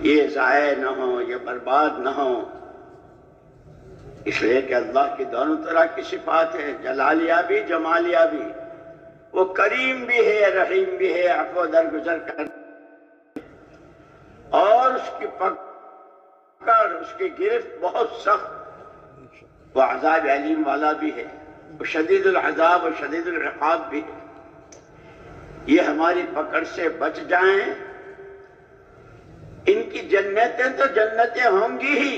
یہ ضائع نہ ہو، یہ برباد نہ ہو، اس لیے کہ اللہ کی دونوں طرح کی صفات ہے، جلالیہ بھی جمالیہ بھی۔ وہ کریم بھی ہے، رحیم بھی ہے، عفو درگزر کر، اور اس کی پکڑ، اس کی گرفت بہت سخت، وہ عذاب علیم والا بھی ہے، وہ شدید العذاب و شدید العقاب بھی ہے۔ یہ ہماری پکڑ سے بچ جائیں، ان کی جنتیں تو جنتیں ہوں گی ہی،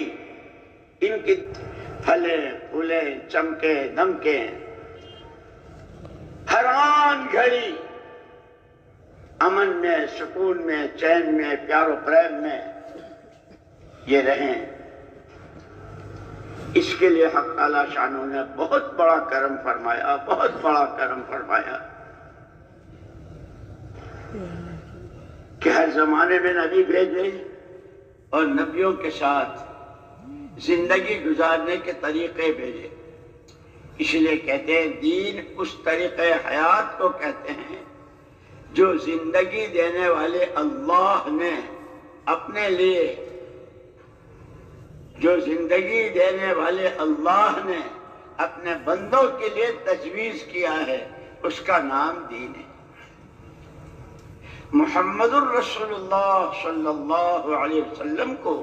ان کی پھلیں پھولیں چمکیں دمکیں، ہر آن گھڑی امن میں، سکون میں، چین میں، پیار و پریم میں یہ رہیں۔ اس کے لیے حق تعالی شانہ نے بہت بڑا کرم فرمایا، بہت بڑا کرم فرمایا کہ ہر زمانے میں نبی بھیجے اور نبیوں کے ساتھ زندگی گزارنے کے طریقے بھیجے۔ اس لیے کہتے ہیں دین اس طریقے حیات کو کہتے ہیں جو زندگی دینے والے اللہ نے اپنے لیے، جو زندگی دینے والے اللہ نے اپنے بندوں کے لیے تجویز کیا ہے، اس کا نام دین ہے۔ محمد الرسول اللہ صلی اللہ علیہ وسلم کو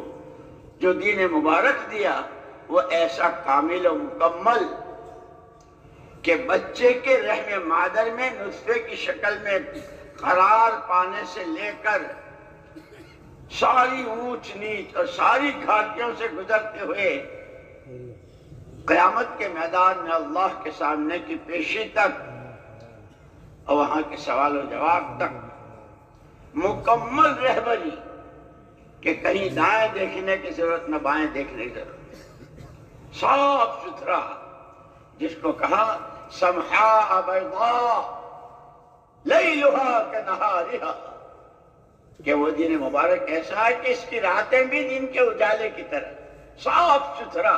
جو دین مبارک دیا وہ ایسا کامل و مکمل کہ بچے کے رحم مادر میں نطفے کی شکل میں قرار پانے سے لے کر ساری اونچ نیچ اور ساری گھاٹیوں سے گزرتے ہوئے قیامت کے میدان میں اللہ کے سامنے کی پیشی تک اور وہاں کے سوال و جواب تک مکمل رہبری کہ کہیں دائیں دیکھنے کی ضرورت نہ بائیں دیکھنے کی ضرورت، صاف ستھرا، جس کو کہا سمحاء بیضاء لیلھا کنہارھا، کہ وہ دین مبارک ایسا ہے کہ اس کی راتیں بھی دن کے اجالے کی طرح صاف ستھرا۔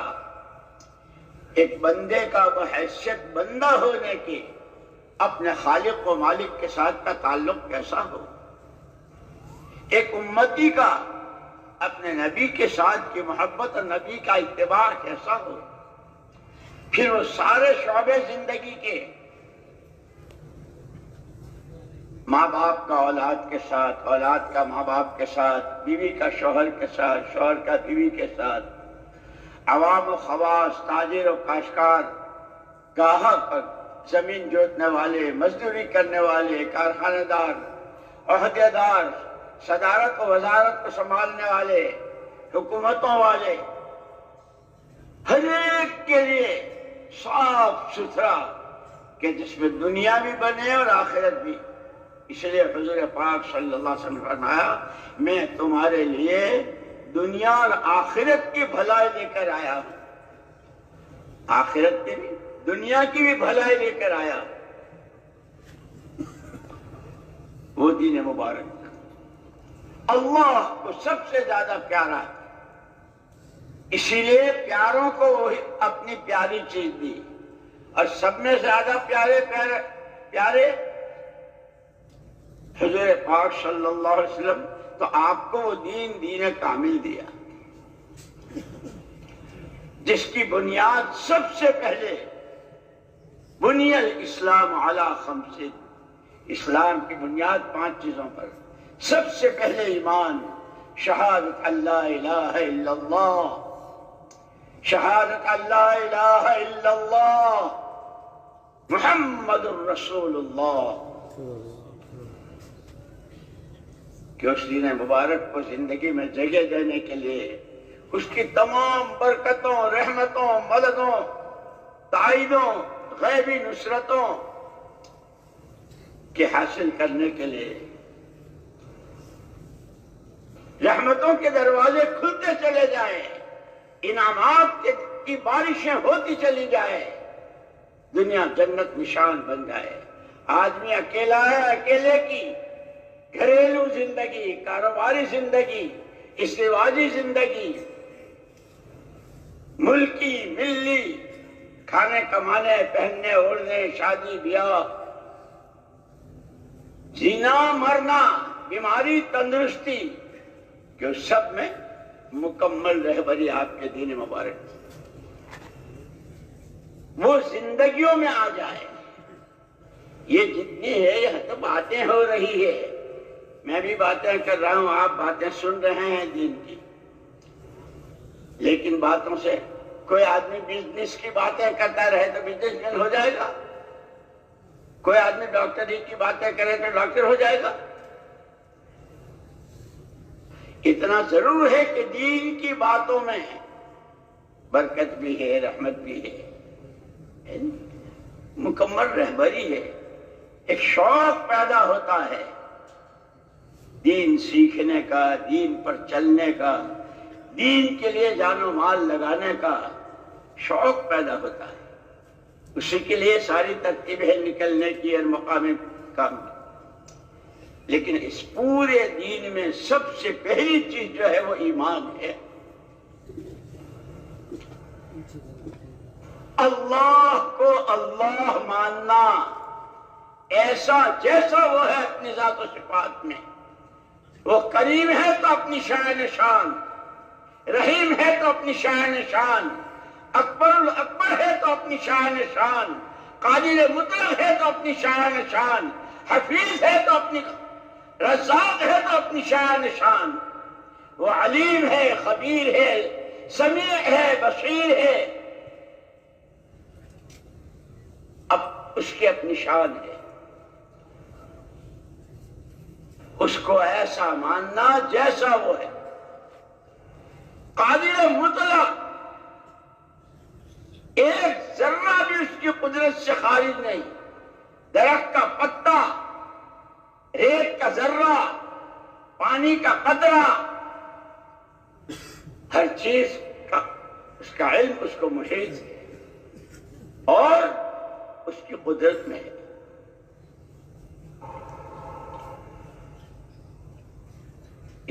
ایک بندے کا بحیثیت بندہ ہونے کی اپنے خالق و مالک کے ساتھ کا تعلق کیسا ہو، ایک امتی کا اپنے نبی کے ساتھ کی محبت اور نبی کا اتباع کیسا ہو، پھر وہ سارے شعبے زندگی کے، ماں باپ کا اولاد کے ساتھ، اولاد کا ماں باپ کے ساتھ، بیوی کا شوہر کے ساتھ، شوہر کا بیوی کے ساتھ، عوام و خواص، تاجر و کاشتکار، گاہک، زمین جوتنے والے، مزدوری کرنے والے، کارخانہ دار، عہدے دار، صدارت و وزارت کو سنبھالنے والے، حکومتوں والے، ہر ایک کے لیے صاف ستھرا کہ جس میں دنیا بھی بنے اور آخرت بھی۔ اس لیے حضور پاک صلی اللہ علیہ وسلم نے فرمایا میں تمہارے لیے دنیا اور آخرت کی بھلائی لے کر آیا ہوں، آخرت کی بھی دنیا کی بھی بھلائی لے کر آیا ہوں۔ وہ دین مبارک اللہ کو سب سے زیادہ پیارا ہے، اسی لیے پیاروں کو وہی اپنی پیاری چیز دی، اور سب میں زیادہ پیارے حضور پاک صلی اللہ علیہ وسلم، تو آپ کو وہ دین کامل دیا جس کی بنیاد سب سے پہلے بنی الاسلام علی خمس، اسلام کی بنیاد 5 چیزوں پر۔ سب سے پہلے ایمان، شہادت اللہ الہ الا اللہ، شہادت اللہ الہ الا اللہ محمد الرسول اللہ، کہ اس دین مبارک کو زندگی میں جگہ دینے کے لیے، اس کی تمام برکتوں، رحمتوں، مددوں، تائیدوں، غیبی نصرتوں کے حاصل کرنے کے لیے رحمتوں کے دروازے کھلتے چلے جائیں، انعامات کی بارشیں ہوتی چلی جائیں، دنیا جنت نشان بن جائے۔ آدمی اکیلا ہے، اکیلے کی گھریلو زندگی، کاروباری زندگی، ازدواجی زندگی، ملکی ملی، کھانے کمانے، پہننے اوڑھنے، شادی بیاہ، جینا مرنا، بیماری تندرستی، کہ اس سب میں مکمل رہبری آپ کے دین مبارک وہ زندگیوں میں آ جائے. یہ جتنی ہے یہ تو باتیں ہو رہی ہے، میں بھی باتیں کر رہا ہوں، آپ باتیں سن رہے ہیں دین کی، لیکن باتوں سے کوئی آدمی بزنس کی باتیں کرتا رہے تو بزنس مین ہو جائے گا، کوئی آدمی ڈاکٹری کی باتیں کرے تو ڈاکٹر ہو جائے گا. اتنا ضرور ہے کہ دین کی باتوں میں برکت بھی ہے، رحمت بھی ہے، مکمل رہبری ہے. ایک شوق پیدا ہوتا ہے دین سیکھنے کا، دین پر چلنے کا، دین کے لیے جان و مال لگانے کا شوق پیدا ہوتا ہے. اسی کے لیے ساری ترتیبیں نکلنے کی اور مقامی کام کی. لیکن اس پورے دین میں سب سے پہلی چیز جو ہے وہ ایمان ہے. اللہ کو اللہ ماننا، ایسا جیسا وہ ہے اپنی ذات و صفات میں. وہ کریم ہے تو اپنی شان شان، رحیم ہے تو اپنی شان شان، اکبر الاکبر ہے تو اپنی شان شان، قادر مطلق ہے تو اپنی شان شان، حفیظ ہے تو اپنی، رزاق ہے تو اپنی شان شان. وہ علیم ہے، خبیر ہے، سمیع ہے، بصیر ہے، اب اس کی اپنی شان ہے. اس کو ایسا ماننا جیسا وہ ہے. قادر مطلق، ایک ذرہ بھی اس کی قدرت سے خارج نہیں. درخت کا پتا، ریت کا ذرہ، پانی کا قطرہ، ہر چیز کا اس کا علم اس کو محیط ہے اور اس کی قدرت میں ہے.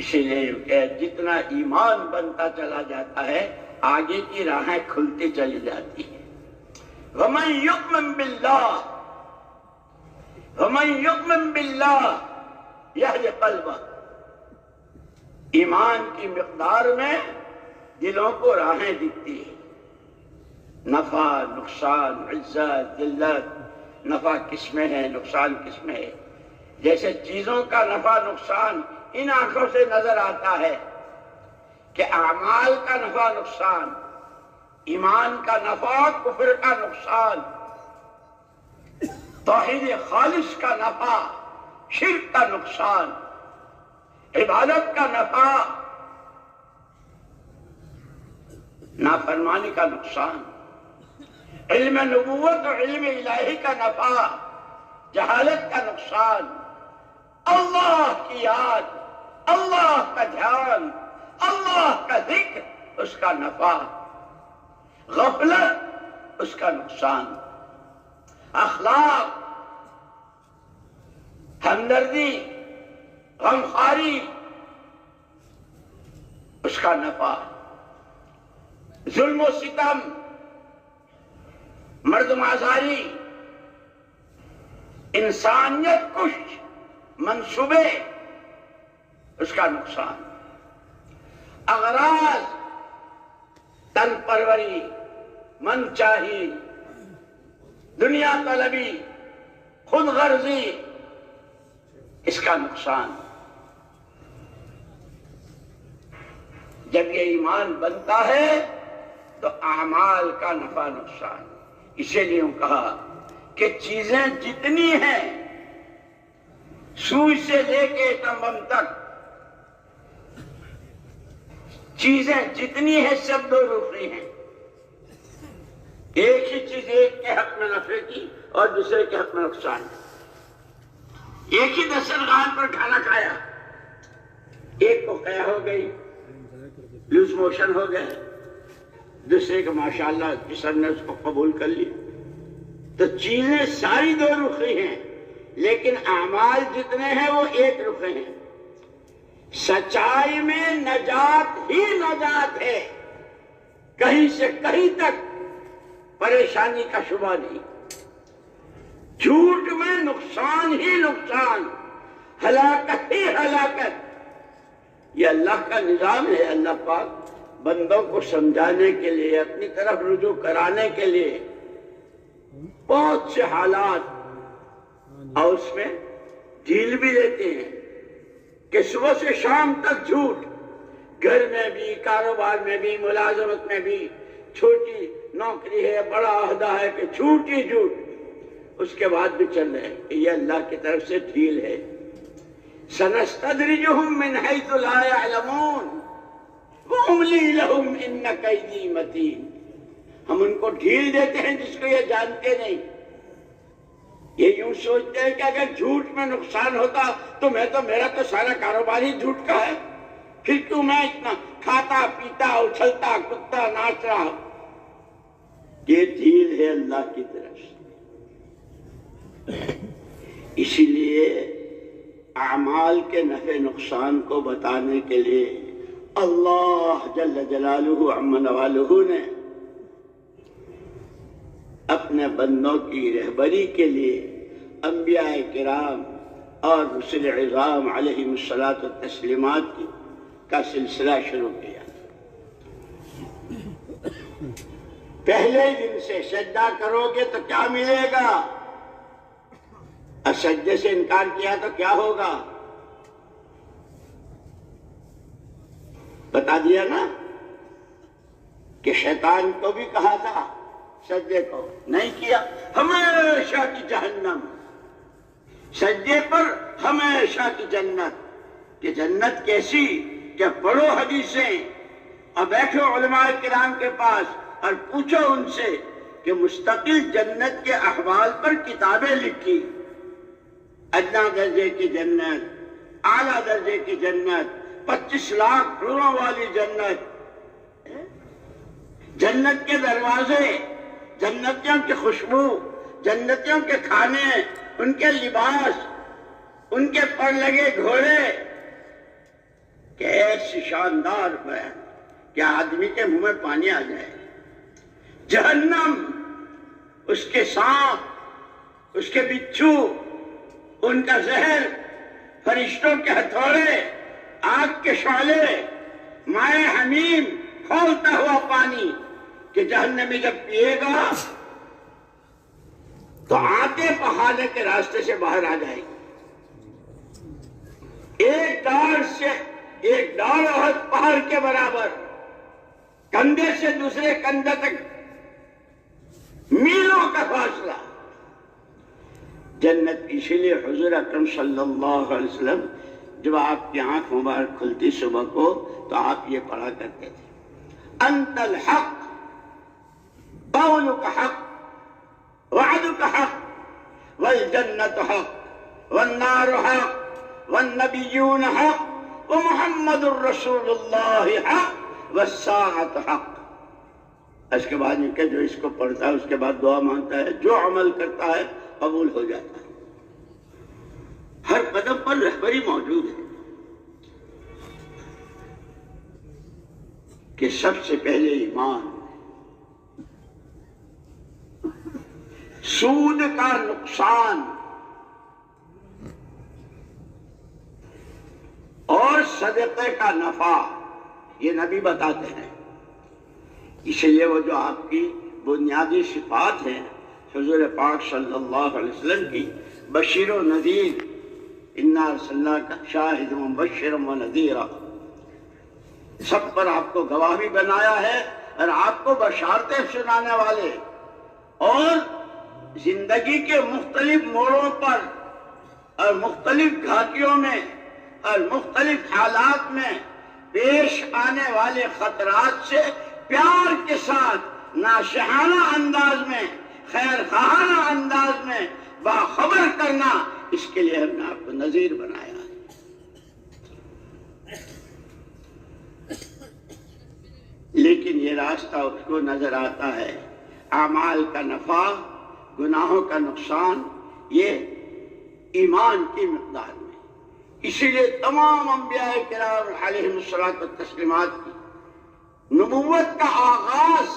اسی لیے کہ جتنا ایمان بنتا چلا جاتا ہے آگے کی راہیں کھلتی چلی جاتی ہیں. وَمَن يُؤْمِن بِاللَّهِ وَمَن يُؤْمِن بِاللَّهِ يَهْدِ قَلْبَهُ. ایمان کی مقدار میں دلوں کو راہیں دکھتی ہیں. نفع، نقصان، عزت، ذلت، نفع کس میں ہے، نقصان کس میں ہے. جیسے چیزوں کا نفع نقصان ان آنکھوں سے نظر آتا ہے کہ اعمال کا نفع نقصان، ایمان کا نفع، کفر کا نقصان، توحید خالص کا نفع، شرک کا نقصان، عبادت کا نفع، نافرمانی کا نقصان، علم نبوت اور علم الہی کا نفع، جہالت کا نقصان، اللہ کی یاد، اللہ کا دھیان، اللہ کا ذکر اس کا نفع، غفلت اس کا نقصان، اخلاق، ہمدردی، غمخواری اس کا نفع، ظلم و ستم، مردم آزاری، انسانیت کش منصوبے اس کا نقصان، اغراض، تن پروری، من چاہی، دنیا طلبی، خود غرضی اس کا نقصان. جب یہ ایمان بنتا ہے تو اعمال کا نفع نقصان. اسی لیے کہا کہ چیزیں جتنی ہیں سوئی سے لے کے تمبم تک، چیزیں جتنی ہیں سب دو رخی ہیں. ایک ہی چیز ایک کے حق میں نفع کی اور دوسرے کے حق میں نقصان. ایک ہی دسترخوان پر کھانا کھایا، ایک کو قے ہو گئی، لوز موشن ہو گئے، دوسرے کو ماشاءاللہ جسم نے اس کو قبول کر لی. تو چیزیں ساری دو رخی ہیں لیکن اعمال جتنے ہیں وہ ایک رخے ہیں. سچائی میں نجات ہی نجات ہے، کہیں سے کہیں تک پریشانی کا شبہ نہیں. جھوٹ میں نقصان ہی نقصان، ہلاکت ہی ہلاکت. یہ اللہ کا نظام ہے. اللہ پاک بندوں کو سمجھانے کے لیے، اپنی طرف رجوع کرانے کے لیے بہت سے حالات اور اس میں ڈھیل بھی دیتے ہیں کہ صبح سے شام تک جھوٹ، گھر میں بھی، کاروبار میں بھی، ملازمت میں بھی، چھوٹی نوکری ہے، بڑا عہدہ ہے کہ جھوٹ ہی جھوٹ، اس کے بعد بھی چل رہے ہیں کہ یہ اللہ کی طرف سے ڈھیل ہے. سنستدرجهم من حيث لا يعلمون واملی لهم ان کیدی متین. ہم ان کو ڈھیل دیتے ہیں جس کو یہ جانتے نہیں. یہ یوں سوچتے ہیں کہ اگر جھوٹ میں نقصان ہوتا تو میرا تو سارا کاروبار ہی جھوٹ کا ہے، پھر کیوں میں اتنا کھاتا پیتا اچھلتا کتا ناچ رہا. یہ ڈھیل ہے اللہ کی طرف سے. اسی لیے اعمال کے نفع نقصان کو بتانے کے لیے اللہ جل جلالہ عم نوالہ نے اپنے بندوں کی رہبری کے لیے انبیاء کرام اور رسل عظام علیہم الصلاۃ والتسلیمات کا سلسلہ شروع کیا. پہلے دن سے سجدہ کرو گے تو کیا ملے گا، اور سجدے سے انکار کیا تو کیا ہوگا. بتا دیا نا کہ شیطان کو بھی کہا تھا سجدے کو، نہیں کیا، ہمیشہ کی جہنم. سجدے پر ہمیشہ کی جنت. کہ جنت کیسی، کہ پڑھو حدیثیں اور بیٹھو علماء کرام کے پاس اور پوچھو ان سے کہ مستقل جنت کے احوال پر کتابیں لکھی. ادنا درجے کی جنت، اعلیٰ درجے کی جنت، 25 لاکھ حوروں والی جنت، جنت کے دروازے، جنتیوں کی خوشبو، جنتیوں کے کھانے، ان کے لباس، ان کے پر لگے گھوڑے. کہ ایسی شاندار بیان کہ آدمی کے منہ میں پانی آ جائے. جہنم، اس کے سانپ، اس کے بچھو، ان کا زہر، فرشتوں کے ہتھوڑے، آگ کے شعلے، مائع حمیم، کھولتا ہوا پانی کہ جہنمی جب پیے گا تو آتے پہاڑے کے راستے سے باہر آ جائے گی. ایک ڈال سے ایک ڈال احد پہاڑ کے برابر، کندھے سے دوسرے کندھے تک میلوں کا فاصلہ. جنت اسی لیے حضور اکرم صلی اللہ علیہ وسلم جب آپ کی آنکھ مبارک کھلتی صبح کو تو آپ یہ پڑھا کرتے تھے، انت الحق، قولک حق، وعدک حق، والجنت حق، والنار حق، والنبیون حق، ومحمد الرسول اللہ حق، والساعۃ حق. اس کے بعد کہ جو اس کو پڑھتا ہے اس کے بعد دعا مانگتا ہے، جو عمل کرتا ہے قبول ہو جاتا ہے. ہر قدم پر رہبری موجود ہے کہ سب سے پہلے ایمان، سود کا نقصان اور صدقے کا نفع یہ نبی بتاتے ہیں. اس لیے وہ جو آپ کی بنیادی صفات ہیں حضور پاک صلی اللہ علیہ وسلم کی، بشیر و نذیر، انا ارسلناک شاہدا ومبشرا ونذیرا، سب پر آپ کو گواہ بھی بنایا ہے اور آپ کو بشارتیں سنانے والے، اور زندگی کے مختلف موڑوں پر اور مختلف گھاٹیوں میں اور مختلف حالات میں پیش آنے والے خطرات سے پیار کے ساتھ ناصحانہ انداز میں، خیر خواہانہ انداز میں باخبر کرنا، اس کے لیے ہم نے آپ کو نذیر بنایا ہے. لیکن یہ راستہ اس کو نظر آتا ہے، اعمال کا نفع، گناہوں کا نقصان، یہ ایمان کی مقدار میں. اسی لیے تمام انبیاء کرام علیہم الصلاۃ والتسلیمات کی نبوت کا آغاز،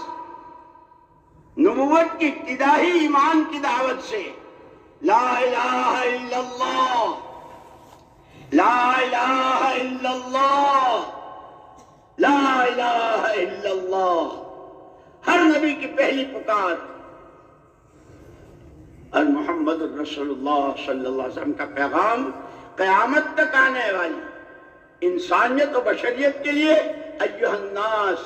نبوت کی ابتدا ہی ایمان کی دعوت سے، لا الہ الا اللہ، لا الہ الا اللہ، ہر نبی کی پہلی پکار اور محمد رسول اللہ صلی اللہ علیہ وسلم کا پیغام قیامت تک آنے والی انسانیت و بشریت کے لیے ایھا الناس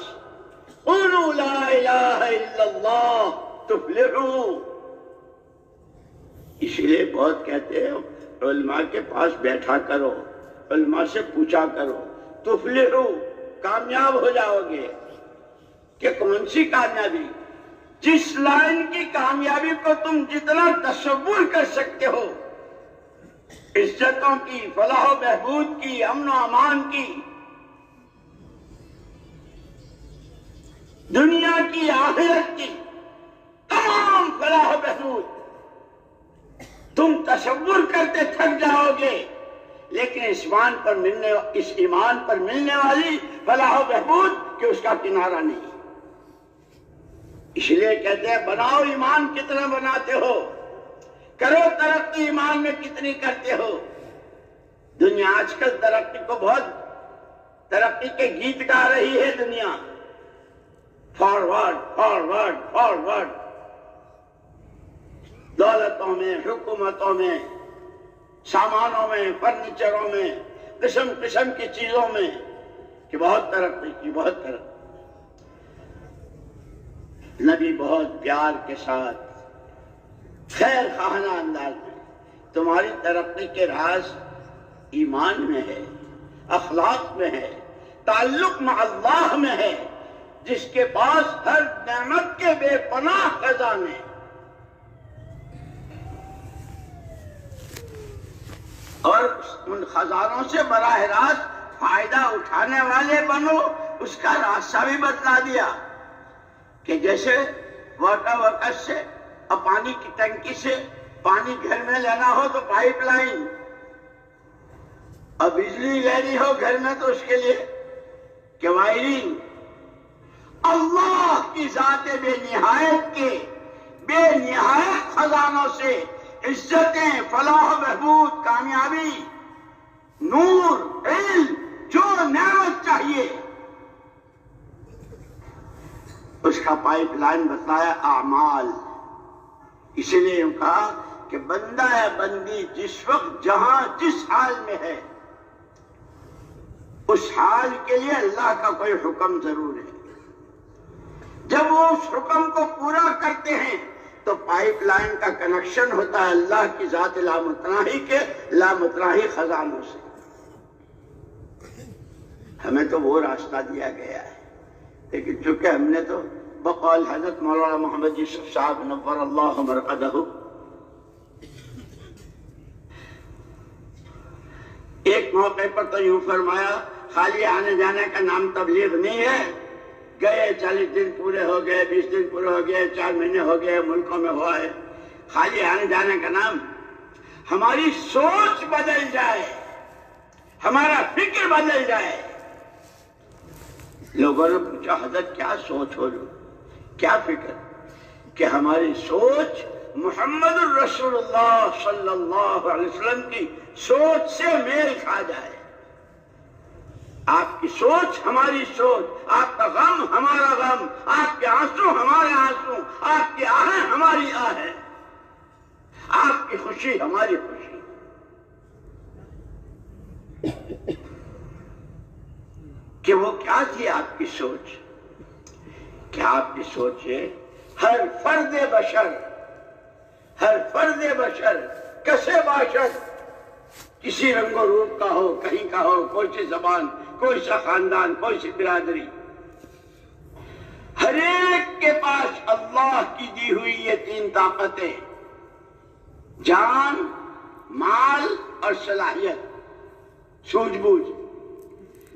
قولوا لا الہ الا اللہ تفلحوا. اس لیے بہت کہتے ہیں علماء کے پاس بیٹھا کرو، علماء سے پوچھا کرو، تفلحوا کامیاب ہو جاؤ گے. کہ کون سی کامیابی؟ جس لائن کی کامیابی کو تم جتنا تصور کر سکتے ہو، عزتوں کی، فلاح و بہبود کی، امن و امان کی، دنیا کی، آخرت کی تمام فلاح و بہبود تم تصور کرتے تھک جاؤ گے، لیکن اس ایمان پر ملنے والی فلاح و بہبود کہ اس کا کنارہ نہیں. اس لیے کہتے ہیں بناؤ ایمان کتنا بناتے ہو، کرو ترقی ایمان میں کتنی کرتے ہو. دنیا آج کل ترقی کو بہت ترقی کے گیت گا رہی ہے دنیا. فارورڈ فارورڈ فارورڈ، دولتوں میں، حکومتوں میں، سامانوں میں، فرنیچروں میں، قسم قسم کی چیزوں میں کہ بہت ترقی کی، بہت ترقی. نبی بہت پیار کے ساتھ خیر خواہانہ انداز میں تمہاری ترقی کے راز ایمان میں ہے، اخلاق میں ہے، تعلق مع اللہ میں ہے، جس کے پاس ہر نعمت کے بے پناہ خزانے. اور ان خزانوں سے براہ راست فائدہ اٹھانے والے بنو. اس کا راستہ بھی بتلا دیا کہ جیسے واٹر ورکس سے اور پانی کی ٹنکی سے پانی گھر میں لینا ہو تو پائپ لائن، اور بجلی لینی ہو گھر میں تو اس کے لیے کہ وائرنگ. اللہ کی ذات بے نہایت کے بے نہایت خزانوں سے عزتیں، فلاح و بہبود، کامیابی، نور، علم، جو نعمت چاہیے اس کا پائپ لائن بتایا اعمال. اسی لیے کہا کہ بندہ ہے بندی جس وقت جہاں جس حال میں ہے اس حال کے لیے اللہ کا کوئی حکم ضرور ہے. جب وہ اس حکم کو پورا کرتے ہیں تو پائپ لائن کا کنیکشن ہوتا ہے اللہ کی ذات لامتناہی کے لامتناہی خزانوں سے. ہمیں تو وہ راستہ دیا گیا ہے، لیکن چونکہ ہم نے تو بقول حضرت مولانا محمد یوسف صاحب نور اللہ مرقدہ ایک موقع پر تو یوں فرمایا، خالی آنے جانے کا نام تبلیغ نہیں ہے. گئے 40 دن پورے ہو گئے، 20 دن پورے ہو گئے، 4 مہینے ہو گئے، ملکوں میں ہوا ہے. خالی آنے جانے کا نام ہماری سوچ بدل جائے، ہمارا فکر بدل جائے. لوگوں نے پوچھا حضرت کیا سوچ ہو رہی، کیا فکر؟ کہ ہماری سوچ محمد الرسول اللہ صلی اللہ علیہ وسلم کی سوچ سے میل کھا جائے. آپ کی سوچ ہماری سوچ، آپ کا غم ہمارا غم، آپ کے آنسو ہمارے آنسو، آپ کی آہیں ہماری آہیں، آپ کی خوشی ہماری خوشی. کہ وہ کیا تھی آپ کی سوچ؟ کیا آپ کی سوچ ہے ہر فرد بشر کسے باشد، کسی رنگ و روپ کا ہو، کہیں کا ہو، کوئی سی زبان، کوئی سا خاندان، کوئی سی برادری، ہر ایک کے پاس اللہ کی دی ہوئی یہ 3 طاقتیں، جان، مال اور صلاحیت، سوجھ بوجھ.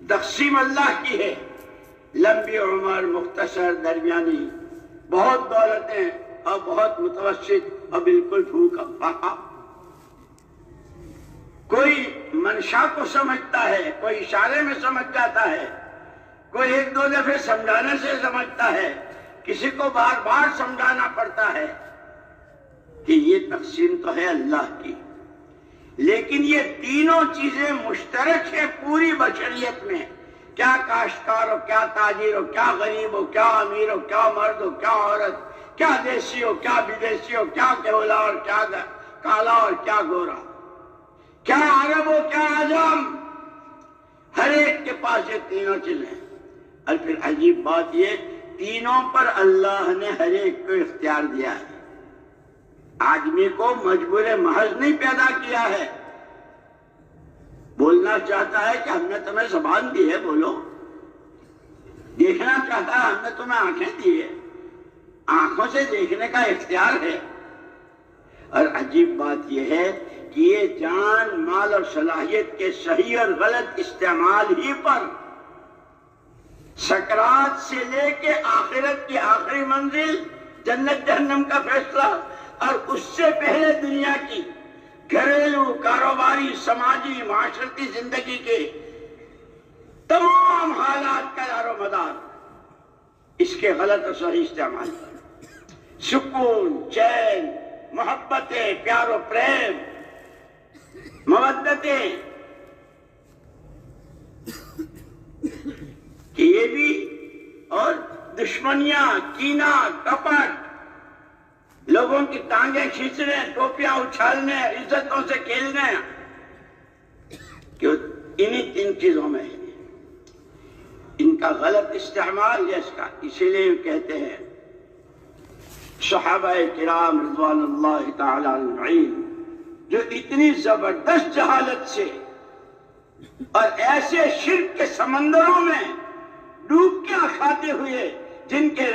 تقسیم اللہ کی ہے، لمبی عمر، مختصر، درمیانی، بہت دولتیں اور بہت متوسط اور بالکل بھوکا فاقہ. کوئی منشا کو سمجھتا ہے، کوئی اشارے میں سمجھ جاتا ہے، کوئی 1-2 دفعے سمجھانے سے سمجھتا ہے، کسی کو بار بار سمجھانا پڑتا ہے کہ یہ تقسیم تو ہے اللہ کی. لیکن یہ تینوں چیزیں مشترک ہیں پوری بشریت میں. کیا کاشتکار ہو، کیا تاجر ہو، کیا غریب ہو، کیا امیر ہو، کیا مرد ہو، کیا عورت، کیا دیسی ہو، کیا بدیسی ہو، کیا کیولا اور کیا کالا اور کیا گورا، کیا عرب ہو، کیا عجم، ہر ایک کے پاس یہ تینوں چیزیں۔ اور پھر عجیب بات یہ، تینوں پر اللہ نے ہر ایک کو اختیار دیا ہے۔ آدمی کو مجبور محض نہیں پیدا کیا ہے، بولنا چاہتا ہے کہ ہم نے تمہیں زبان دی ہے بولو، دیکھنا چاہتا ہے ہم نے تمہیں آنکھیں دی ہے، آنکھوں سے دیکھنے کا اختیار ہے۔ اور عجیب بات یہ ہے کہ یہ جان، مال اور صلاحیت کے صحیح اور غلط استعمال ہی پر سکرات سے لے کے آخرت کی آخری منزل جنت جہنم کا فیصلہ، اور اس سے پہلے دنیا کی گھریلو، کاروباری، سماجی، معاشرتی زندگی کے تمام حالات کا دار و مدار اس کے غلط اور صحیح استعمال پر۔ سکون، چین، محبتیں، پیار و پریم، مودتیں، کہ یہ بھی، اور دشمنیاں، کینہ، کپٹ، لوگوں کی ٹانگیں کھینچنے، ٹوپیاں اچھالنے، عزتوں سے کھیلنے، کہ انہی تین چیزوں میں ہے۔ ان کا غلط استعمال اس کا، اسی لیے کہتے ہیں صحابہ کرام رضوان اللہ تعالی اجمعین، جو اتنی زبردست جہالت سے اور ایسے شرک کے سمندروں میں ڈوب کے کھاتے ہوئے، جن کے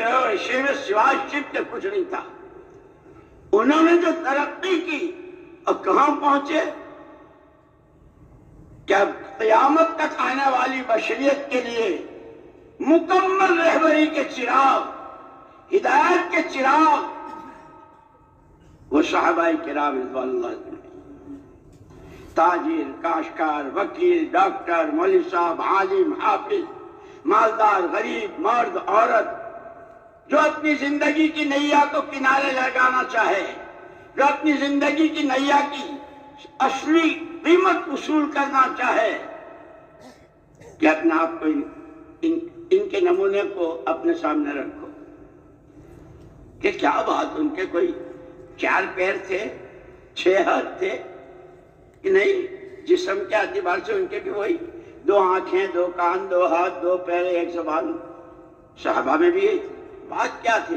شیوے سوائے شرک کے کچھ نہیں تھا، انہوں نے جو ترقی کی اور کہاں پہنچے، کیا قیامت تک آنے والی بشریت کے لیے مکمل رہبری کے چراغ، ہدایت کے چراغ وہ صحابہ کرام رضوان اللہ عنہم، تاجر، کاشتکار، وکیل، ڈاکٹر، مولوی صاحب، عالم، حافظ، مالدار، غریب، مرد، عورت، جو اپنی زندگی کی نیا کو کنارے لگانا چاہے، جو اپنی زندگی کی نیا کی اصلی قیمت وصول کرنا چاہے، کہ اپنے آپ کو ان کے نمونے کو اپنے سامنے رکھو کہ کیا بات، ان کے کوئی 4 پیر تھے، 6 ہاتھ تھے کہ نہیں، جسم کے اعتبار سے ان کے بھی وہی 2 آنکھیں، 2 کان، 2 ہاتھ، 2 پیر، 1 زبان، صحابہ میں بھی یہی تھی، بات کیا تھی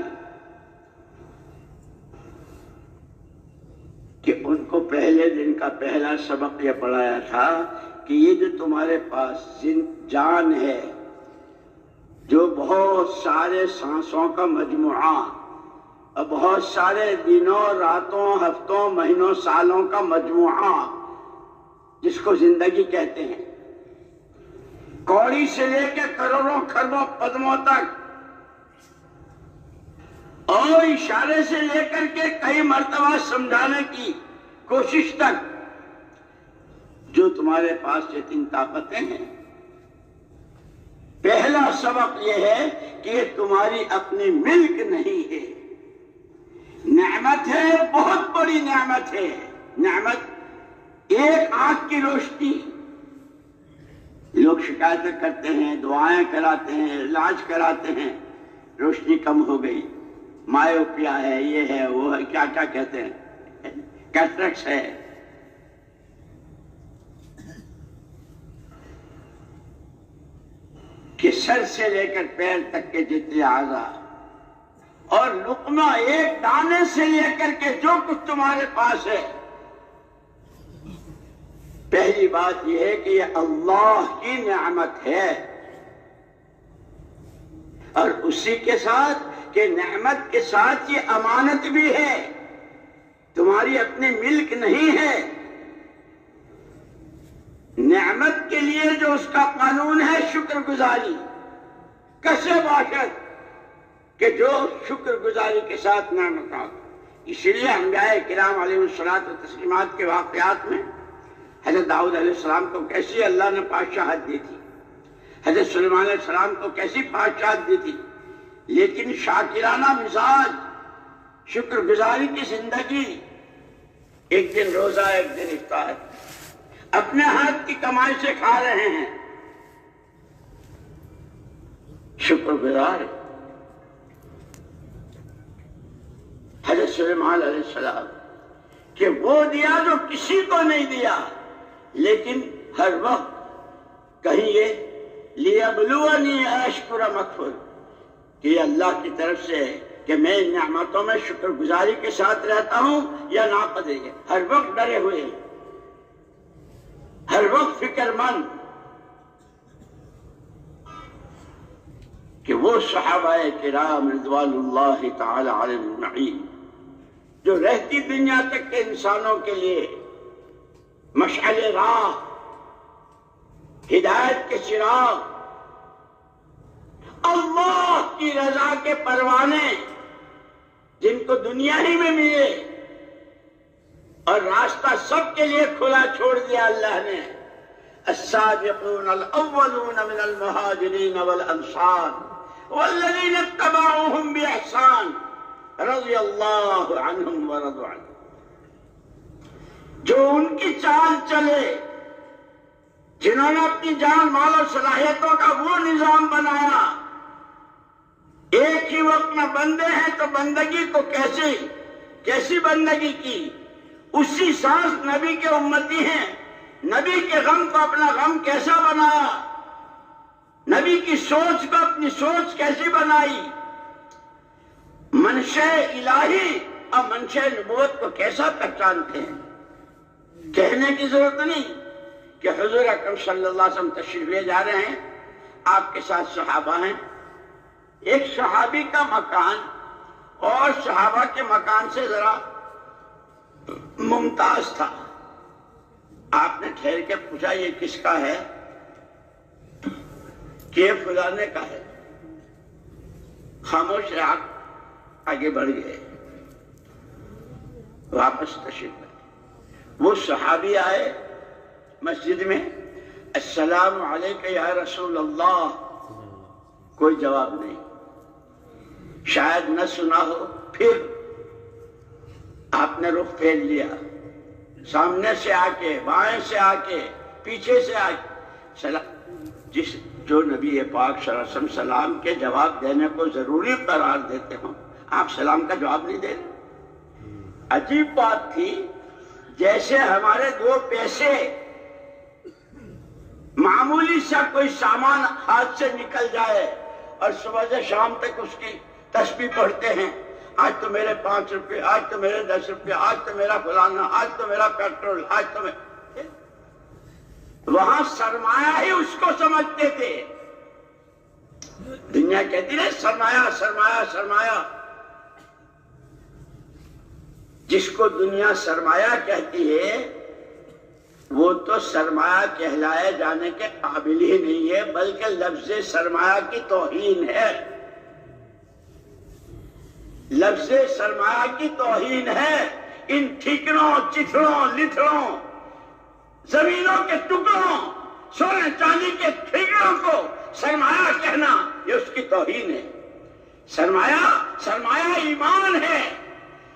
کہ ان کو پہلے دن کا پہلا سبق یہ پڑھایا تھا کہ یہ جو تمہارے پاس جان ہے، جو بہت سارے سانسوں کا مجموعہ اور بہت سارے دنوں، راتوں، ہفتوں، مہینوں، سالوں کا مجموعہ، جس کو زندگی کہتے ہیں، کوڑی سے لے کے کروڑوں کھربوں قدموں تک، اور اشارے سے لے کر کے کئی مرتبہ سمجھانے کی کوشش تک، جو تمہارے پاس یہ 3 طاقتیں ہیں، پہلا سبق یہ ہے کہ یہ تمہاری اپنی ملک نہیں ہے، نعمت ہے، بہت بڑی نعمت ہے۔ نعمت ایک آنکھ کی روشنی، لوگ شکایتیں کرتے ہیں، دعائیں کراتے ہیں، علاج کراتے ہیں، روشنی کم ہو گئی، مایوپیا ہے، یہ ہے، وہ ہے، کیا کیا کہتے ہیں، کیٹریکٹس ہے۔ کہ سر سے لے کر پیر تک کے جتنے اعضاء، اور لقمہ ایک دانے سے لے کر کے جو کچھ تمہارے پاس ہے، پہلی بات یہ ہے کہ یہ اللہ کی نعمت ہے، اور اسی کے ساتھ کہ نعمت کے ساتھ یہ امانت بھی ہے، تمہاری اپنی ملک نہیں ہے۔ نعمت کے لیے جو اس کا قانون ہے شکر گزاری، کسے باشد کہ جو شکر گزاری کے ساتھ نعمت آتا۔ اسی لیے انبیاء کرام علیہ الصلوۃ والتسلیمات کے واقعات میں حضرت داؤد علیہ السلام کو کیسی اللہ نے بادشاہت دی تھی، حضرت سلیمان علیہ السلام کو کیسی بادشاہت دی تھی، لیکن شاکرانہ مزاج، شکر گزاری کی زندگی، ایک دن روزہ، ایک دن افطار، اپنے ہاتھ کی کمائی سے کھا رہے ہیں، شکر گزار حضرت سلیمان علیہ السلام کہ وہ دیا جو کسی کو نہیں دیا، لیکن ہر وقت کہیں یہ لیبلونی اشکر مکفر کہ یہ اللہ کی طرف سے ہے کہ میں ان نعمتوں میں شکر گزاری کے ساتھ رہتا ہوں یا ناقدری ہے، ہر وقت ڈرے ہوئے، ہر وقت فکر مند کہ وہ صحابہ کرام رضوان اللہ تعالی علیہم اجمعین جو رہتی دنیا تک کے انسانوں کے لیے مشعل راہ، ہدایت کے چراغ، اللہ کی رضا کے پروانے جن کو دنیا ہی میں ملے اور راستہ سب کے لیے کھلا چھوڑ دیا اللہ نے۔ السابقون الاولون من المہاجرین والانصار والذین اتبعوهم باحسان رضی اللہ عنہم ورضوا عنہ، جو ان کی چال چلے، جنہوں نے اپنی جان مال اور صلاحیتوں کا وہ نظام بنایا، ایک ہی وقت میں بندے ہیں تو بندگی کو کیسی بندگی کی، اسی سانس نبی کے امتی ہیں، نبی کے غم کو اپنا غم کیسا بنایا، نبی کی سوچ کو اپنی سوچ کیسی بنائی، منشأ الہی اور منشأ نبوت کو کیسا پہچانتے ہیں۔ کہنے کی ضرورت نہیں کہ حضور اکرم صلی اللہ علیہ وسلم تشریف لے جا رہے ہیں، آپ کے ساتھ صحابہ ہیں، ایک صحابی کا مکان اور صحابہ کے مکان سے ذرا ممتاز تھا۔ آپ نے ٹھہر کے پوچھا یہ کس کا ہے؟ کہ یہ فلانے کا ہے۔ خاموش رہا، آگے بڑھ گئے، واپس تشریف لائے۔ وہ صحابی آئے مسجد میں، السلام علیکہ یا رسول اللہ، کوئی جواب نہیں، شاید نہ سنا ہو۔ پھر آپ نے رخ پھیر لیا، سامنے سے آ کے، بائیں سے آ کے، پیچھے سے آ کے، جو نبی پاک صلی اللہ علیہ وسلم سلام کے جواب دینے کو ضروری قرار دیتے ہوں، آپ سلام کا جواب نہیں دے رہے۔ عجیب بات تھی، جیسے ہمارے دو پیسے، معمولی سا کوئی سامان ہاتھ سے نکل جائے اور صبح سے شام تک اس کی تسبیح پڑھتے ہیں، آج تو میرے 5 روپے، آج تو میرے 10 روپے، آج تو میرا فلانا، آج تو میرا پیٹرول، آج تو میں، وہاں سرمایہ ہی اس کو سمجھتے تھے۔ دنیا کہتی ہے سرمایہ سرمایہ سرمایہ، جس کو دنیا سرمایہ کہتی ہے وہ تو سرمایہ کہلائے جانے کے قابل ہی نہیں ہے، بلکہ لفظ سرمایہ کی توہین ہے، لفظ سرمایہ کی توہین ہے۔ ان ٹھیکروں، چتھڑوں، لتھڑوں، زمینوں کے ٹکڑوں، سونے چاندی کے ٹھیکروں کو سرمایہ کہنا یہ اس کی توہین ہے۔ سرمایہ ایمان ہے،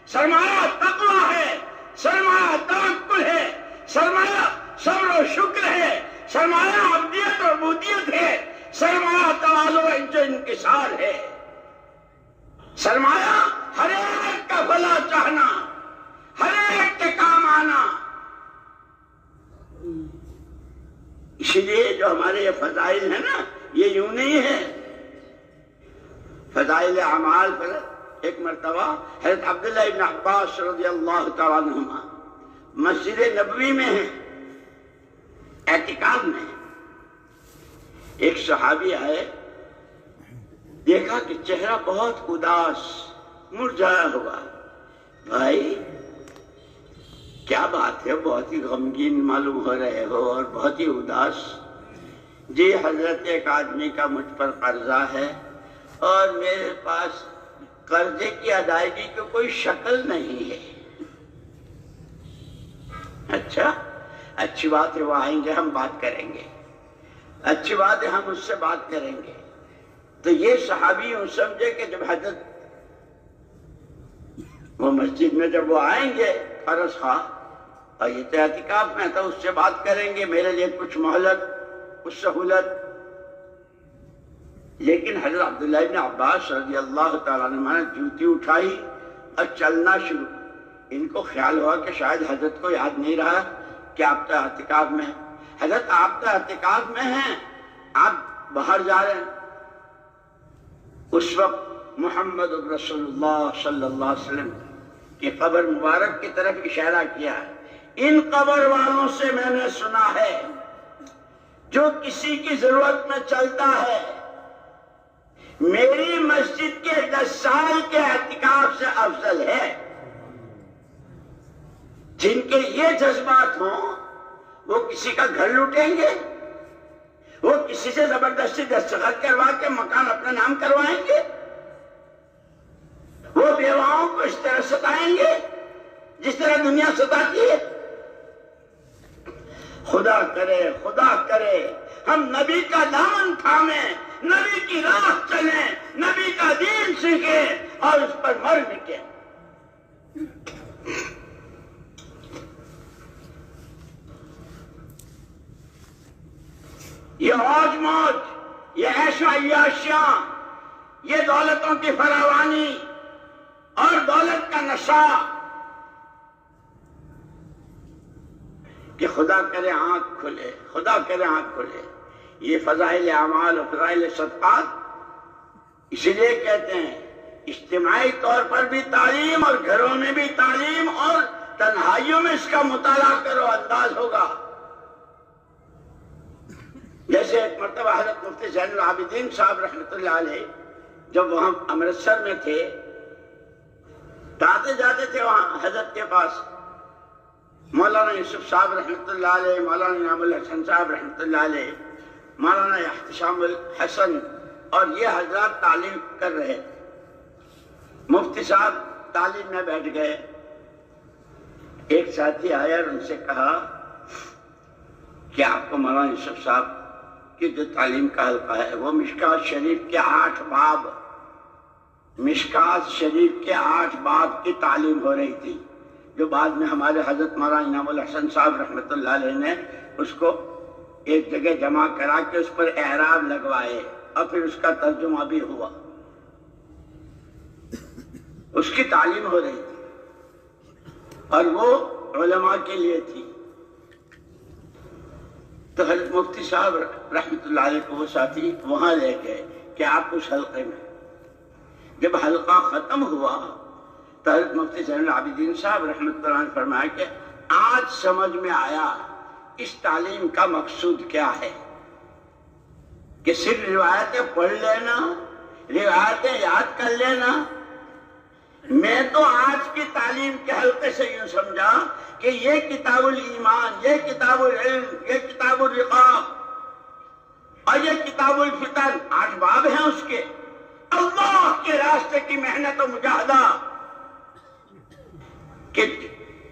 سرمایہ تقویٰ ہے، سرمایہ توکل ہے، سرمایہ صبر و شکر ہے، سرمایہ عبدیت و عبودیت ہے، سرمایہ تواضع و انکسار ہے، سرمایہ ہر ایک کا بھلا چاہنا، ہر ایک کے کام آنا۔ اسی لیے جو ہمارے یہ فضائل ہیں نا، یہ یوں نہیں ہے۔ فضائل اعمال پر ایک مرتبہ حضرت عبداللہ ابن عباس رضی اللہ تعالیٰ عنہما مسجد نبوی میں ہیں، اعتکاف میں، ایک صحابی آئے، دیکھا کہ چہرہ بہت اداس، مرجھایا ہوا۔ بھائی کیا بات ہے، بہت ہی غمگین معلوم ہو رہے ہو اور بہت ہی اداس۔ جی حضرت، ایک آدمی کا مجھ پر قرضہ ہے اور میرے پاس قرضے کی ادائیگی کی کوئی شکل نہیں ہے۔ اچھا، اچھی بات ہے، وہ آئیں گے، ہم بات کریں گے، اچھی بات ہے، ہم اس سے بات کریں گے۔ تو یہ صحابی یوں سمجھے کہ جب حضرت وہ مسجد میں جب وہ آئیں گے عرض خواہ، اور یہ تو اعتکاف میں تھا، اس سے بات کریں گے، میرے لیے کچھ مہلت، کچھ سہولت۔ لیکن حضرت عبداللہ ابن عباس رضی اللہ تعالیٰ عنہ نے جوتی اٹھائی اور چلنا شروع. ان کو خیال ہوا کہ شاید حضرت کو یاد نہیں رہا کہ آپ تو اعتکاف میں ہیں. حضرت آپ تو اعتکاف میں ہیں، آپ باہر جا رہے ہیں. اس وقت محمد رسول اللہ صلی اللہ علیہ وسلم کی قبر مبارک کی طرف اشارہ کیا. ان قبر والوں سے میں نے سنا ہے جو کسی کی ضرورت میں چلتا ہے میری مسجد کے 10 سال کے اعتکاف سے افضل ہے. جن کے یہ جذبات ہوں وہ کسی کا گھر لوٹیں گے، وہ کسی سے زبردستی دستخط کروا کے مکان اپنا نام کروائیں گے، وہ بیواؤں کو اس طرح ستائیں گے جس طرح دنیا ستاتی ہے. خدا کرے ہم نبی کا دامن تھامیں، نبی کی راہ چلیں، نبی کا دین سیکھیں اور اس پر مر مٹیں. یہ موج موج، یہ عیش و عیاشیاں، یہ دولتوں کی فراوانی اور دولت کا نشہ، کہ خدا کرے آنکھ کھلے، خدا کرے آنکھ کھلے. یہ فضائل اعمال و فضائل صدقات اسی لیے کہتے ہیں اجتماعی طور پر بھی تعلیم اور گھروں میں بھی تعلیم اور تنہائیوں میں اس کا مطالعہ کرو، انداز ہوگا. جیسے ایک مرتبہ حضرت مفتی زین العابدین صاحب رحمۃ اللہ علیہ جب وہاں امرتسر میں تھے تو آتے جاتے تھے وہاں حضرت کے پاس مولانا یوسف صاحب رحمۃ اللہ علیہ، مولانا انعام الحسن صاحب رحمۃ اللہ علیہ، مولانا احتشام الحسن، اور یہ حضرات تعلیم کر رہے. مفتی صاحب تعلیم میں بیٹھ گئے. ایک ساتھی آیا اور ان سے کہا کہ آپ کو مولانا یوسف صاحب کی جو تعلیم کا حلقہ ہے وہ مشکات شریف کے 8 باب، مشکات شریف کے 8 باب کی تعلیم ہو رہی تھی، جو بعد میں ہمارے حضرت مولانا انعام الحسن صاحب رحمۃ اللہ علیہ نے اس کو ایک جگہ جمع کرا کے اس پر اعراب لگوائے اور پھر اس کا ترجمہ بھی ہوا. اس کی تعلیم ہو رہی تھی اور وہ علماء کے لیے تھی. تو حضرت مفتی صاحب رحمۃ اللہ علیہ کو وہ ساتھی وہاں لے گئے کہ آپ اس حلقے میں. جب حلقہ ختم ہوا تو حضرت مفتی زین العابدین صاحب رحمۃ اللہ علیہ نے فرمایا کہ آج سمجھ میں آیا اس تعلیم کا مقصود کیا ہے، کہ صرف روایتیں پڑھ لینا، روایتیں یاد کر لینا. میں تو آج کی تعلیم کے حلقے سے یوں سمجھا کہ یہ کتاب الایمان، یہ کتاب العلم، یہ کتاب الرقاق اور یہ کتاب الفتن 8 باب ہیں اس کے. اللہ کے راستے کی محنت و مجاہدہ کہ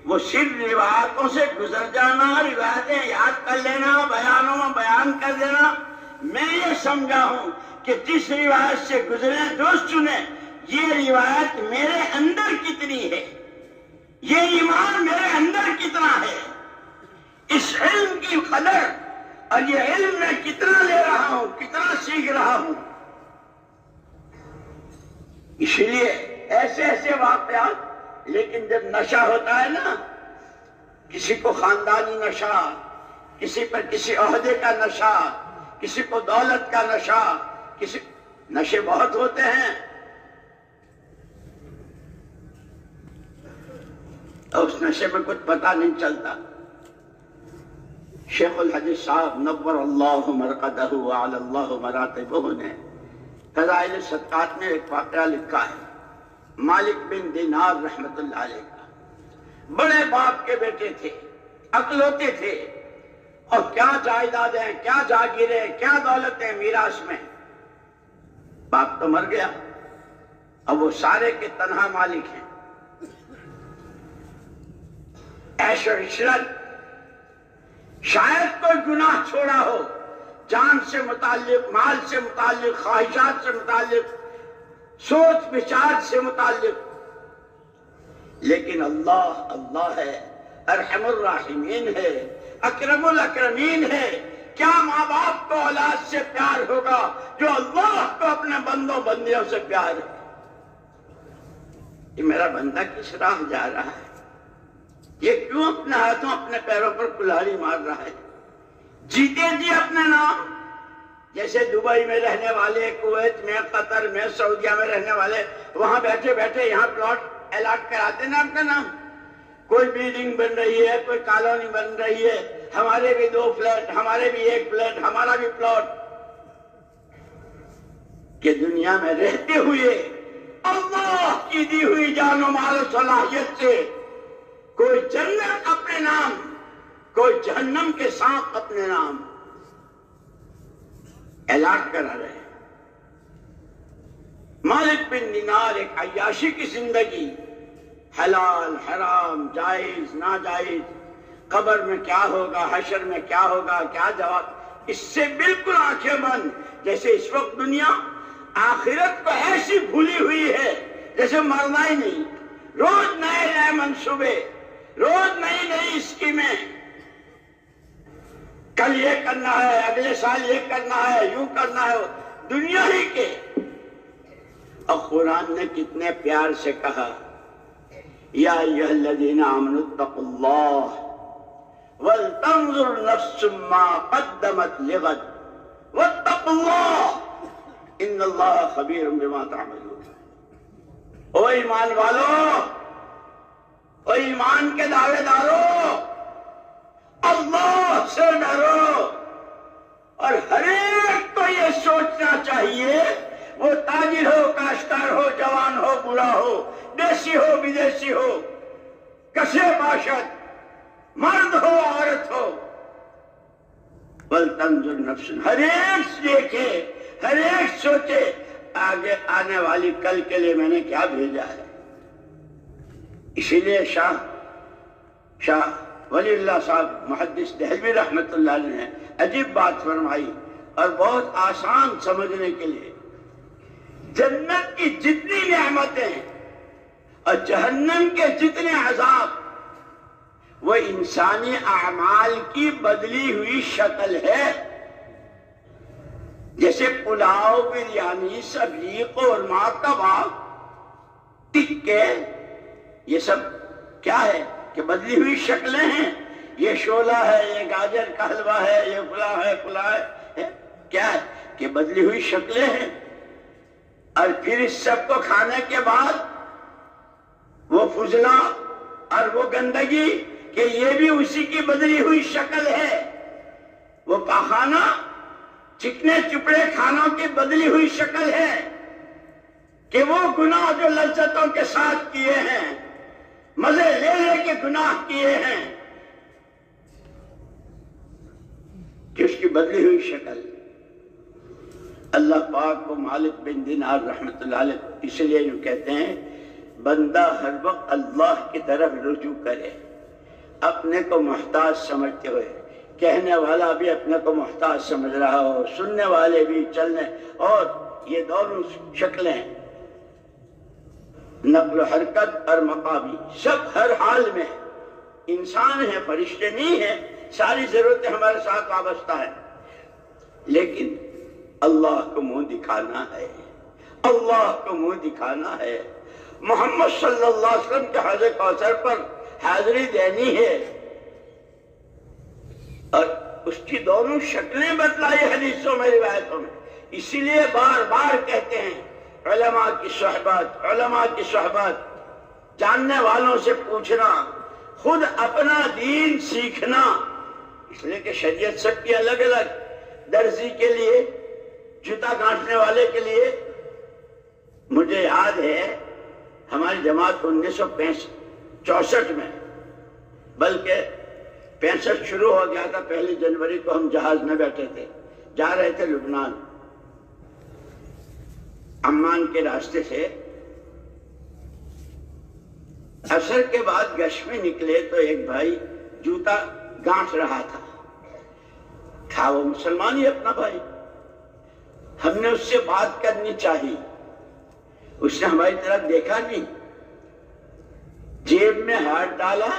وہ صرف روایتوں سے گزر جانا، روایتیں یاد کر لینا، بیانوں میں بیان کر دینا. میں یہ سمجھا ہوں کہ جس روایت سے گزرے دوست چنے، یہ روایت میرے اندر کتنی ہے، یہ ایمان میرے اندر کتنا ہے، اس علم کی قدر اور یہ علم میں کتنا لے رہا ہوں، کتنا سیکھ رہا ہوں. اس لیے ایسے ایسے واقعات. لیکن جب نشہ ہوتا ہے نا، کسی کو خاندانی نشہ، کسی پر کسی عہدے کا نشہ، کسی کو دولت کا نشہ، کسی نشے بہت ہوتے ہیں. اور اس نشے میں کچھ پتہ نہیں چلتا. شیخ الحدیث صاحب نور اللہ مرقدہ وعلی اللہ مراتبہ نے فضائل صدقات میں ایک واقعہ لکھا ہے. مالک بن دینار رحمت اللہ علیہ کا، بڑے باپ کے بیٹے تھے، اکلوتے تھے، اور کیا جائیدادیں، کیا جاگیریں، کیا دولتیں میراث میں. باپ تو مر گیا، اب وہ سارے کے تنہا مالک ہیں. عیش و عشرت، شاید کوئی گناہ چھوڑا ہو، جان سے متعلق، مال سے متعلق، خواہشات سے متعلق، سوچ بچار سے متعلق. لیکن اللہ ہے، ارحم الراحمین ہے، اکرم الاکرمین ہے. کیا ماں باپ کو اولاد سے پیار ہوگا جو اللہ اپنے بندوں بندیوں سے پیار ہے کہ میرا بندہ کس راہ جا رہا ہے، یہ کیوں اپنے ہاتھوں اپنے پیروں پر کلہاڑی مار رہا ہے؟ جیتے جی اپنے نام، جیسے دبئی میں رہنے والے، کویت میں، قطر میں، سعودیہ میں رہنے والے وہاں بیٹھے بیٹھے یہاں پلاٹ الاٹ کراتے نا اپنا نام. کوئی بلڈنگ بن رہی ہے، کوئی کالونی بن رہی ہے، ہمارے بھی 2 فلیٹ، ہمارے بھی 1 فلیٹ، ہمارا بھی پلاٹ. کہ دنیا میں رہتے ہوئے اللہ کی دی ہوئی جان و مال و صلاحیت سے کوئی جنت اپنے نام، کوئی جہنم کے ساتھ اپنے نام اعلان کرا رہے ہیں. مالک بن دینار ایک عیاشی کی زندگی، حلال حرام، جائز ناجائز، قبر میں کیا ہوگا، حشر میں کیا ہوگا، کیا جواب، اس سے بالکل آنکھیں بند. جیسے اس وقت دنیا آخرت کو ایسی بھولی ہوئی ہے جیسے مرنا ہی نہیں. روز نئے نئے منصوبے، روز نئی نئی اسکیمیں، کل یہ کرنا ہے، اگلے سال یہ کرنا ہے، یوں کرنا ہے، دنیا ہی کے. اور قرآن نے کتنے پیار سے کہا، یا ایھا الذین آمنوا اتقوا اللہ ولتنظر نفس ما قدمت لغد واتقوا اللہ ان اللہ خبیر بما تعملون. او ایمان والو، او ایمان کے دعوے دارو، اللہ سے ڈرو. اور ہر ایک کو یہ سوچنا چاہیے، وہ تاجر ہو، کاشتکار ہو، جوان ہو، بوڑھا ہو، دیسی ہو، بدیسی ہو، کسے باشد، مرد ہو، عورت ہو، ولتنظر نفس، ہر ایک دیکھے، ہر ایک سوچے آگے آنے والی کل کے لیے میں نے کیا بھیجا ہے. اسی لیے شاہ ولی اللہ صاحب محدث دہلوی رحمت اللہ علیہ نے عجیب بات فرمائی اور بہت آسان سمجھنے کے لیے. جنت کی جتنی نعمتیں اور جہنم کے جتنے عذاب وہ انسانی اعمال کی بدلی ہوئی شکل ہے. جیسے پلاؤ، بریانی، سبزی، قورمہ، کباب، ٹکے، یہ سب کیا ہے کہ بدلی ہوئی شکلیں ہیں. یہ شولہ ہے، یہ گاجر کا حلوہ ہے، یہ فلاں ہے، کیا ہے کہ بدلی ہوئی شکلیں ہیں. اور پھر اس سب کو کھانے کے بعد وہ فضلہ اور وہ گندگی کہ یہ بھی اسی کی بدلی ہوئی شکل ہے. وہ پاخانہ، چکنے چپڑے کھانوں کی بدلی ہوئی شکل ہے کہ وہ گناہ جو لذتوں کے ساتھ کیے ہیں، مزے لے لے کے گناہ کیے ہیں، کہ اس کی بدلی ہوئی شکل. اللہ پاک کو مالک بن دینار رحمت اللہ علیہ اس لیے جو کہتے ہیں بندہ ہر وقت اللہ کی طرف رجوع کرے، اپنے کو محتاج سمجھتے ہوئے. کہنے والا بھی اپنے کو محتاج سمجھ رہا ہو، سننے والے بھی، چلنے، اور یہ دونوں شکلیں، نقل و حرکت اور مقامی، سب ہر حال میں انسان ہیں، فرشتے نہیں ہیں. ساری ضرورتیں ہمارے ساتھ وابستہ ہیں، لیکن اللہ کو منہ دکھانا ہے، اللہ کو منہ دکھانا ہے. محمد صلی اللہ علیہ وسلم کے حوض کوثر پر حاضری دینی ہے. اور اس کی دونوں شکلیں بتلائی حدیثوں میں، روایتوں میں. اسی لیے بار بار کہتے ہیں علماء کی صحبت، علماء کی صحبت، جاننے والوں سے پوچھنا، خود اپنا دین سیکھنا. اس لیے کہ شریعت سب کی الگ الگ. درزی کے لیے، جوتا گانٹنے والے کے لیے. مجھے یاد ہے ہماری جماعت 1964 میں، بلکہ 65 شروع ہو گیا تھا. 1 جنوری کو ہم جہاز میں بیٹھے تھے، جا رہے تھے لبنان. عمان کے راستے سے عصر کے بعد گشت میں نکلے تو ایک بھائی جوتا گانٹ رہا تھا وہ مسلمان ہی اپنا بھائی. ہم نے اس سے بات کرنی چاہی، اس نے ہماری طرف دیکھا نہیں، جیب میں ہاتھ ڈالا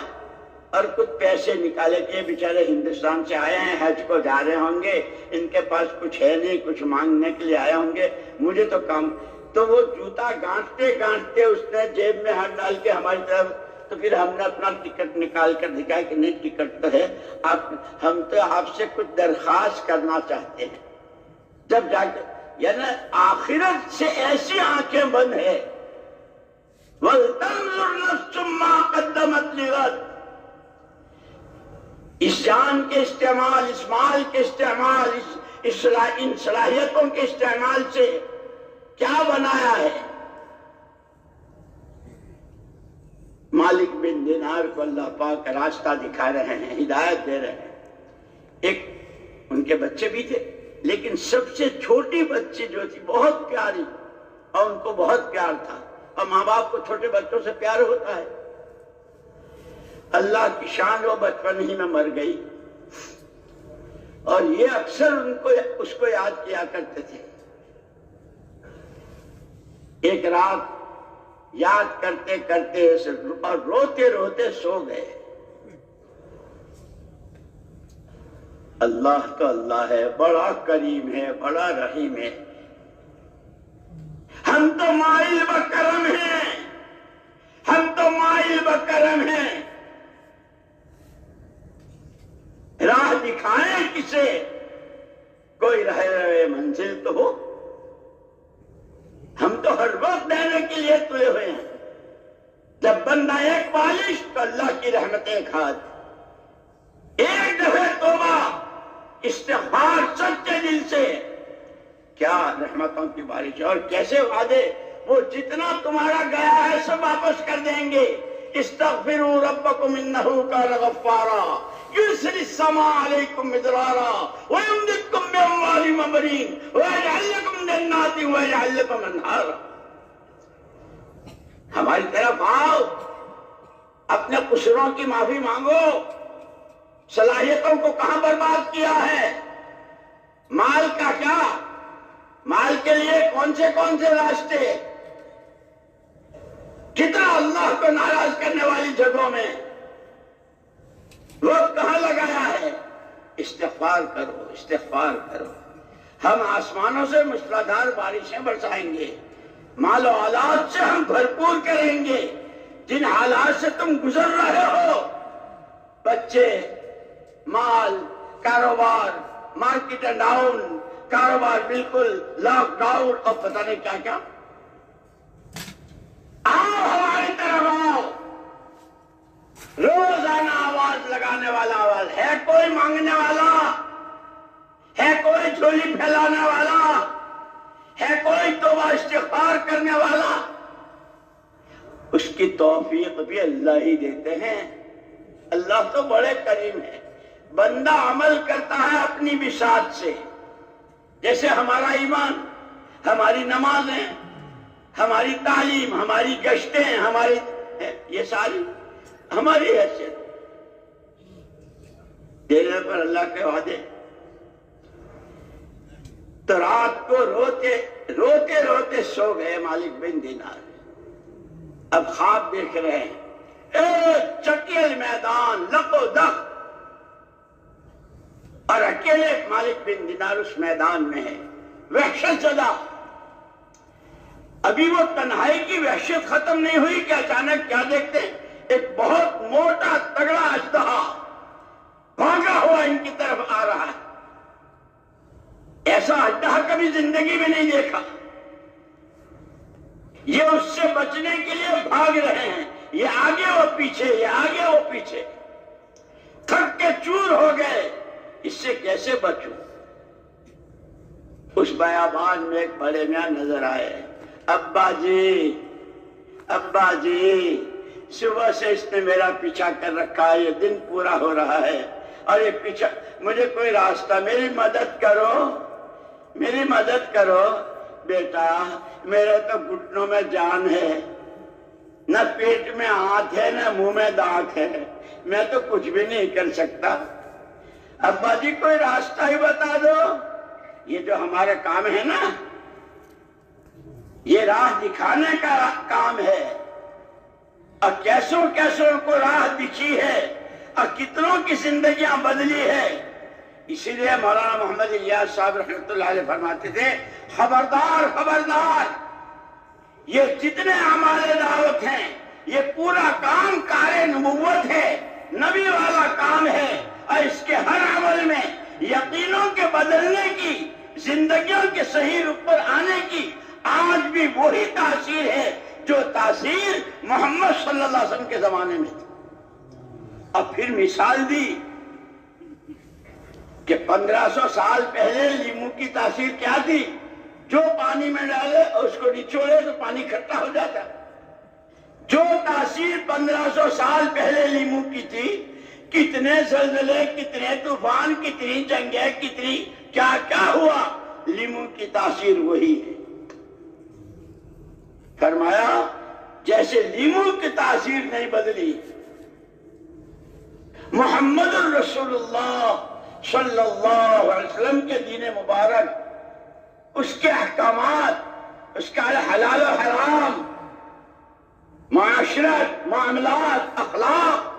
اور کچھ پیسے نکالے کہ بیچارے ہندوستان سے آئے ہیں، حج کو جا رہے ہوں گے، ان کے پاس کچھ ہے نہیں، کچھ مانگنے کے لیے آئے ہوں گے، مجھے تو کام. تو وہ جوتا گانٹتے گانٹتے اس نے جیب میں ہاتھ ڈال کے ہماری طرف، تو پھر ہم نے اپنا ٹکٹ نکال کر دکھایا کہ نہیں ٹکٹ تو ہے، ہم تو آپ سے کچھ درخواست کرنا چاہتے ہیں. جب جا کے یعنی آخرت سے ایسی آنکھیں بند ہے. وَلْتَنْظُرْ نَفْسٌ مَّا قَدَّمَتْ لِغَدٍ. اس جان کے استعمال، اس مال کے استعمال، ان صلاحیتوں کے استعمال سے کیا بنایا ہے. مالک بن دینار کو اللہ پاک راستہ دکھا رہے ہیں، ہدایت دے رہے ہیں. ایک ان کے بچے بھی تھے، لیکن سب سے چھوٹی بچی جو تھی بہت پیاری، اور ان کو بہت پیار تھا، اور ماں باپ کو چھوٹے بچوں سے پیار ہوتا ہے. اللہ کی شان وہ بچپن ہی میں مر گئی، اور یہ اکثر اس کو یاد کیا کرتے تھے. ایک رات یاد کرتے کرتے اور روتے روتے سو گئے. اللہ تو اللہ ہے، بڑا کریم ہے، بڑا رحیم ہے. ہم تو مائل بکرم ہیں، ہم تو مائل بکرم ہیں. راہ دکھائیں کسے، کوئی رہے منزل تو ہو. ہم تو ہر وقت دینے کے لیے تلے ہوئے ہیں. جب بندہ ایک بالش تو اللہ کی رحمت ایک ہاتھ. ایک دفعہ توبہ، استغفار سچے دل سے، کیا رحمتوں کی بارش. اور کیسے وعدے، وہ جتنا تمہارا گیا ہے سب واپس کر دیں گے. استغفروا ربکم انہ کان غفارا یرسل السماء علیکم مدرارا ویمددکم باموال وبنین ویجعل لکم جنات ویجعل لکم انہارا. ہماری طرف آؤ، اپنے قصوروں کی معافی مانگو. صلاحیتوں کو کہاں برباد کیا ہے؟ مال کا کیا؟ مال کے لیے کون سے راستے؟ کتنا اللہ کو ناراض کرنے والی جگہوں میں وقت کہاں لگایا ہے؟ استغفار کرو، استغفار کرو. ہم آسمانوں سے موسلادھار بارشیں برسائیں گے، مال و اولاد سے ہم بھرپور کریں گے. جن حالات سے تم گزر رہے ہو، بچے، مال، کاروبار، مارکیٹ ڈاؤن، کاروبار بالکل لاک ڈاؤن، اور پتہ نہیں کیا کیا. آؤ ہماری طرف آؤ. روزانہ آواز لگانے والا آواز ہے، کوئی مانگنے والا ہے، کوئی جھولی پھیلانے والا ہے، کوئی توبہ استغفار کرنے والا. اس کی توفیق بھی اللہ ہی دیتے ہیں. اللہ تو بڑے کریم ہے. بندہ عمل کرتا ہے اپنی بساط سے. جیسے ہمارا ایمان، ہماری نمازیں، ہماری تعلیم، ہماری گشتیں، ہماری یہ ساری ہماری حیثیت. دینے پر اللہ کے وعدے. تو رات کو روتے روتے روتے سو گئے مالک بن دینار. اب خواب دیکھ رہے ہیں، ایک چکیل میدان، لق و دق، اور اکیلے مالک بن دینار اس میدان میں ہے، وحشت زدہ. ابھی وہ تنہائی کی وحشت ختم نہیں ہوئی کہ اچانک کیا دیکھتے ہیں؟ ایک بہت موٹا تگڑا اژدہا بھاگا ہوا ان کی طرف آ رہا ہے. ایسا اژدہا کبھی زندگی میں نہیں دیکھا. یہ اس سے بچنے کے لیے بھاگ رہے ہیں، یہ آگے وہ پیچھے، یہ آگے وہ پیچھے. تھک کے چور ہو گئے، اس سے کیسے بچوں؟ اس بیابان میں ایک بڑے میاں نظر آئے. ابا جی، ابا جی، صبح سے اس نے میرا پیچھا کر رکھا ہے، یہ دن پورا ہو رہا ہے، اور یہ پیچھا، مجھے کوئی راستہ، میری مدد کرو، میری مدد کرو. بیٹا، میرے تو گھٹنوں میں جان ہے، نہ پیٹ میں ہاتھ ہے، نہ منہ میں دانت ہے، میں تو کچھ بھی نہیں کر سکتا. ابا جی کوئی راستہ ہی بتا دو. یہ جو ہمارا کام ہے نا، یہ راہ دکھانے کا کام ہے، اور کیسوں کیسوں کو راہ دکھی ہے. اور کتنوں کی زندگیاں بدلی ہے. اسی لیے مولانا محمد الیاس صاحب رحمۃ اللہ علیہ فرماتے تھے خبردار خبردار، یہ جتنے اعمال دعوت ہیں یہ پورا کام کار نبوت ہے، نبی والا کام ہے، اور اس کے ہر عمل میں یقینوں کے بدلنے کی، زندگیوں کے صحیح رخ پر آنے کی آج بھی وہی تاثیر ہے جو تاثیر محمد صلی اللہ علیہ وسلم کے زمانے میں تھی. اور پھر مثال دی کہ 1500 سال پہلے لیمو کی تاثیر کیا تھی؟ جو پانی میں ڈالے اور اس کو نچوڑے تو پانی کھٹا ہو جاتا. جو تاثیر 1500 سال پہلے لیمو کی تھی، کتنے زلزلے، کتنے طوفان، کتنی جنگیں، کتنی کیا کیا ہوا، لیمو کی تاثیر وہی ہے. فرمایا جیسے لیمو کی تاثیر نہیں بدلی، محمد الرسول اللہ صلی اللہ علیہ وسلم کے دین مبارک، اس کے احکامات، اس کا حلال و حرام، معاشرت، معاملات، اخلاق،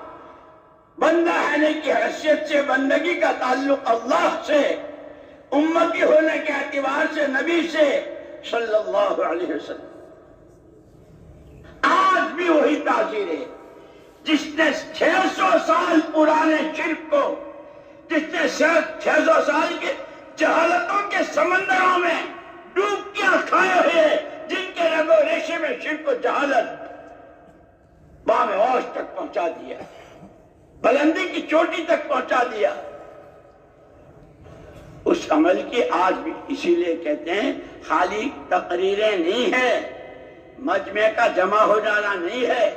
بندہ ہونے کی حیثیت سے، بندگی کا تعلق اللہ سے، امتی ہونے کے اعتبار سے نبی سے صلی اللہ علیہ وسلم، آج بھی وہی تاثیر ہے. جس نے 600 سال پرانے شرک کو، جس نے 600 سال کے جہالتوں کے سمندروں میں ڈوبکیاں کھائے ہوئے، جن کے رگ و ریشے میں شرک و جہالت بام ہوش تک پہنچا دیا، بلندی کی چوٹی تک پہنچا دیا، اس عمل کی آج بھی. اسی لیے کہتے ہیں خالی تقریریں نہیں ہے، مجمع کا جمع ہو جانا نہیں ہے،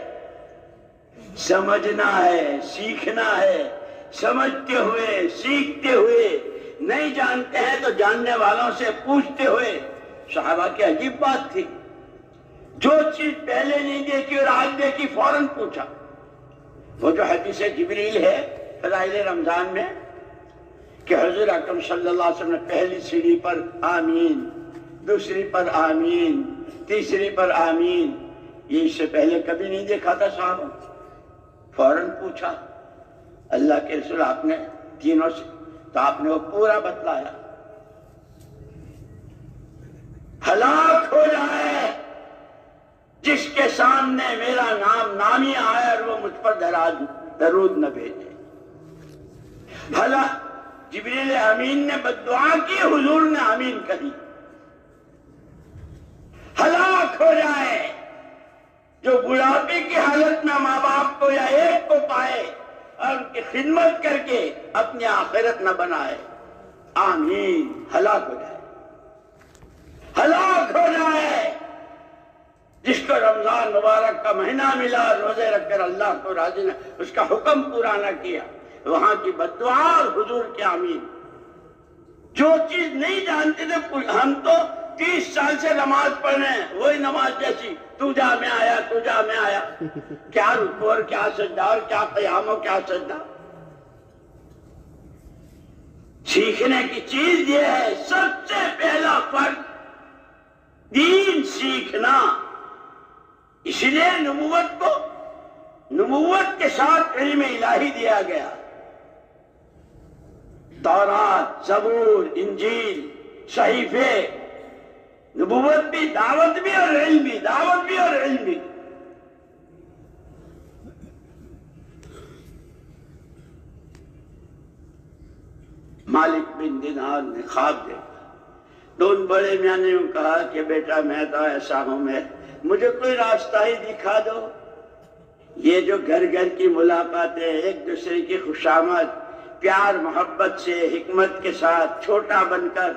سمجھنا ہے، سیکھنا ہے، سمجھتے ہوئے، سیکھتے ہوئے، نہیں جانتے ہیں تو جاننے والوں سے پوچھتے ہوئے. صحابہ کی عجیب بات تھی، جو چیز پہلے نہیں دیکھی اور آج دیکھی فوراً پوچھا. وہ جو حدیث جبریل ہے فضائل رمضان میں کہ حضور اکرم صلی اللہ علیہ وسلم نے پہلی سیڑھی پر آمین، دوسری پر آمین، تیسری پر آمین، یہ اس سے پہلے کبھی نہیں دیکھا تھا. صحابہ فوراً پوچھا اللہ کے رسول آپ نے تینوں سے، تو آپ نے وہ پورا بتلایا. ہلاک ہو جائے جس کے سامنے میرا نام نامی آیا اور وہ مجھ پر درود نہ بھیجے. بھلا جبریل امین نے بددعا کی، حضور نے آمین کہی. ہلاک ہو جائے جو بڑھاپے کی حالت میں ماں باپ کو یا ایک کو پائے اور ان کی خدمت کر کے اپنی آخرت نہ بنائے. آمین. ہلاک ہو جائے. ہلاک ہو جائے جس کو رمضان مبارک کا مہینہ ملا، روزے رکھ کر اللہ کو راضی نہ، اس کا حکم پورا نہ کیا، وہاں کی بددعا اور حضور کے آمین. جو چیز نہیں جانتے تھے، ہم تو 30 سال سے نماز پڑھ رہے ہیں، وہی نماز جیسی، تو جا میں آیا، تو جا میں آیا، کیا رکوع اور کیا سجدہ اور کیا قیام اور کیا سجدہ. سیکھنے کی چیز یہ ہے، سب سے پہلا فرق دین سیکھنا. اسی لیے نبوت کو، نبوت کے ساتھ علم الہی دیا گیا. تورات، زبور، انجیل، صحیفے، نبوت بھی، دعوت بھی اور علم بھی، دعوت بھی اور علم بھی. مالک بن دینار نے خواب دیکھا. دون بڑے میاں نے کہا کہ بیٹا میں تو ایسا ہوں، میں مجھے کوئی راستہ ہی دکھا دو. یہ جو گھر گھر کی ملاقاتیں، ایک دوسرے کی خوشامد، پیار محبت سے، حکمت کے ساتھ، چھوٹا بن کر.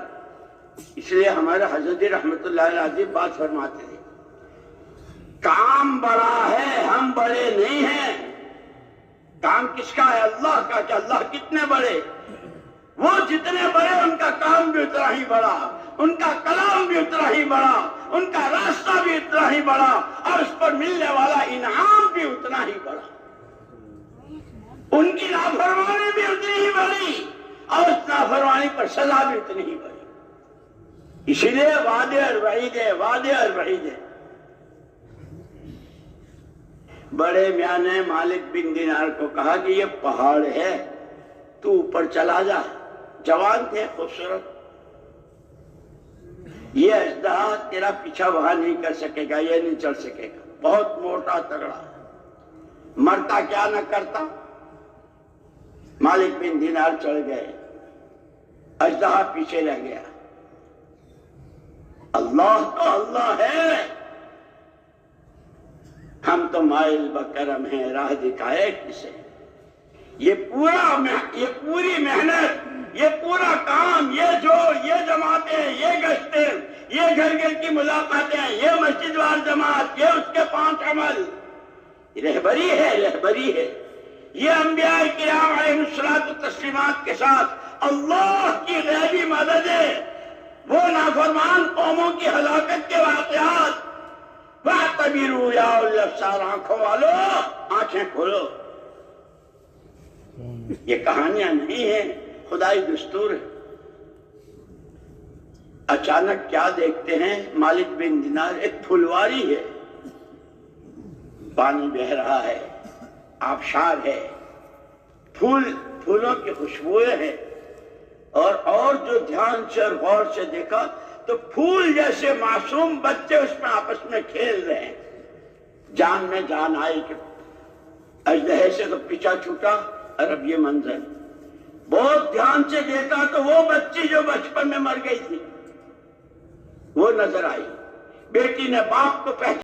اس لیے ہمارے حضرت رحمت اللہ علیہ بات فرماتے ہیں، کام بڑا ہے، ہم بڑے نہیں ہیں. کام کس کا ہے؟ اللہ کا. کہ اللہ کتنے بڑے، وہ جتنے بڑے ان کا کام بھی اتنا ہی بڑا، ان کا کلام بھی اتنا ہی بڑا، ان کا راستہ بھی اتنا ہی بڑا، اور اس پر ملنے والا انعام بھی اتنا ہی بڑا. ان کی نافرمانی بھی اتنی ہی بڑی، اور اس نافرمانی پر سزا بھی اتنی ہی بڑی. اسی لیے وعدے اور وعید ہے، وعدے اور وعید ہے. بڑے میاں نے مالک بن دینار کو کہا کہ یہ پہاڑ ہے، تو اوپر چلا جا۔ جوان تھے، خوبصورت، یہ اژدہا تیرا پیچھا وہاں نہیں کر سکے گا، یہ نہیں چل سکے گا، بہت موٹا تگڑا، مرتا کیا نہ کرتا۔ مالک بن دینار چڑھ گئے، اژدہا پیچھے رہ گیا۔ اللہ تو اللہ ہے، ہم تو مائل بکرم ہیں، راہ دکھائے کسے۔ یہ پوری محنت، یہ پورا کام، یہ جماعتیں، یہ گشتیں، یہ گھر گھر کی ملاقاتیں، یہ مسجد وار جماعت، یہ اس کے 5 عمل، رہبری ہے۔ یہ انبیاء کرام علیہ الصلوۃ والتسلیمات کے ساتھ اللہ کی غیبی مدد ہے۔ وہ نافرمان قوموں کی ہلاکت کے واقعات، فَاعْتَبِرُوا يَا أُولِي الْأَبْصَارِ، آنکھوں والو آنکھیں کھولو۔ یہ کہانیاں نہیں ہیں، خدائی دستور ہے۔ اچانک کیا دیکھتے ہیں؟ مالک بن دینار، ایک پھلواری ہے، پانی بہ رہا ہے، آبشار ہے، پھولوں کی خوشبوئیں ہیں، اور جو دھیان سے اور غور سے دیکھا تو پھول جیسے معصوم بچے اس میں آپس میں کھیل رہے ہیں۔ جان میں جان آئی کہ اژدہے سے تو پیچھا چھوٹا، اور اب یہ منظر۔ بہت دھیان سے دیکھا تو وہ بچی جو بچپن میں مر گئی تھی وہ نظر آئی۔ بیٹی نے باپ کو پہچانا۔